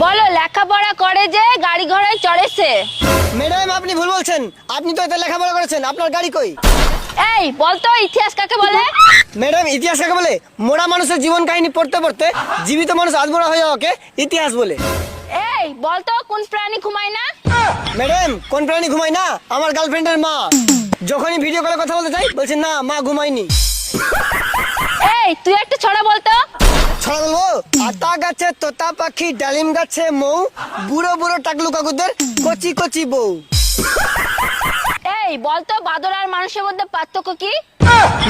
বলো লেখাপড়া করে যে গাড়ি ঘোড়ায় চড়েছে। ম্যাডাম আপনি ভুল বলছেন, আপনি তো এত লেখাপড়া করেছেন, আপনার গাড়ি কই? এই বলতো ইতিহাস কাকে বলে? ম্যাডাম ইতিহাস কাকে বলে? মোড়া মানুষের জীবন কাহিনী পড়তে পড়তে জীবিত মানুষ আধমরা হয়ে যাওয়াকে ইতিহাস বলে। এই বলতো কোন প্রাণী ঘুমায় না? ম্যাডাম কোন প্রাণী ঘুমায় না? আমার গার্লফ্রেন্ডের মা। যখনই ভিডিও কলে কথা বলতে চাই বলছে না মা ঘুমায়নি। এই তুই একটা ছড়া বলতো। ছড়া বলবো? আতা গাছে তোতা পাখি, ডালিম গাছে মৌ, বুড়ো বুড়ো টাকলু কাকুদের কচি কচি বউ। এই বলতো বাদর আর মানুষের মধ্যে পার্থক্য কি?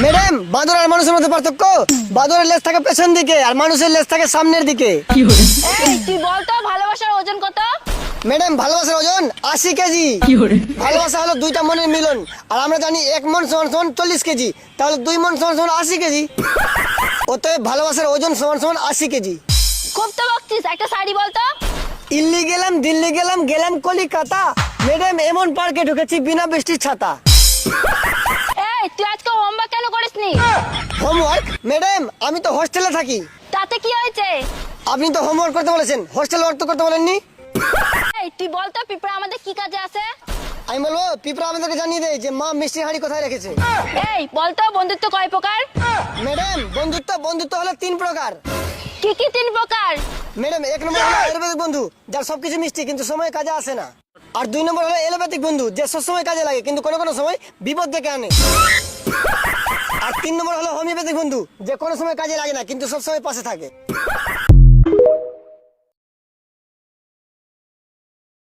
ম্যাডাম বাঁদর আর মানুষের মধ্যে পার্থক্য? বাঁদরের লেজ থাকে পেছন দিকে আর মানুষের লেজ থাকে সামনের দিকে। এই তুই বলতো ভালোবাসার ওজন কত? ম্যাডাম ভালোবাসার ওজন 80 কেজি। ভালোবাসা হলো দুইটা মনের মিলন, আর আমরা জানি 1 মন সমান সমান 40 কেজি, তাহলে 2 মন সমান সমান 80 কেজি। অতএব ভালোবাসার ওজন সমান সমান 80 কেজি। খুব তো বকছিস, একটা শাড়ি বলতো। ইল্লি গেলাম, দিল্লি গেলাম, গেলাম কলিকাতা, ম্যাডাম এমন পার্কে ঢুকেছি বিনা বৃষ্টির ছাতা। এই তুই আজকে হোমওয়ার্ক কেন করিসনি? হোমওয়ার্ক? ম্যাডাম আমি তো হোস্টেলে থাকি। তাতে কি হয়েছে? আপনি তো হোমওয়ার্ক করতে বলেছেন, হোস্টেল ওয়ার্ক তো করতে বলেননি। এই তুই বলতো পিঁপড়া আমাদের কি কাজে আসে? আমি বলবো পিঁপড়া আমাদেরকে জানিয়ে দেয় যে মা মিষ্টির হাঁড়ি কোথায় রেখেছে। এই বলতো বন্ধুত্ব কয় প্রকার? ম্যাডাম বন্ধুত্ব হলো 3 প্রকার। কি কি 3 প্রকার? ম্যাডাম 1 নম্বর হলো আয়ুর্বেদিক বন্ধু, যার সবকিছু মিষ্টি কিন্তু সময় কাজে আসে না। আর 2 নম্বর হলো এলোপ্যাথিক বন্ধু, যে সব সময় কাজে লাগে কিন্তু কোনো কোনো সময় বিপদ ডেকে আনে। আর 3 নম্বর হলো হোমিওপ্যাথিক বন্ধু, যে কোনো সময় কাজে লাগে না কিন্তু সব সময় পাশে থাকে।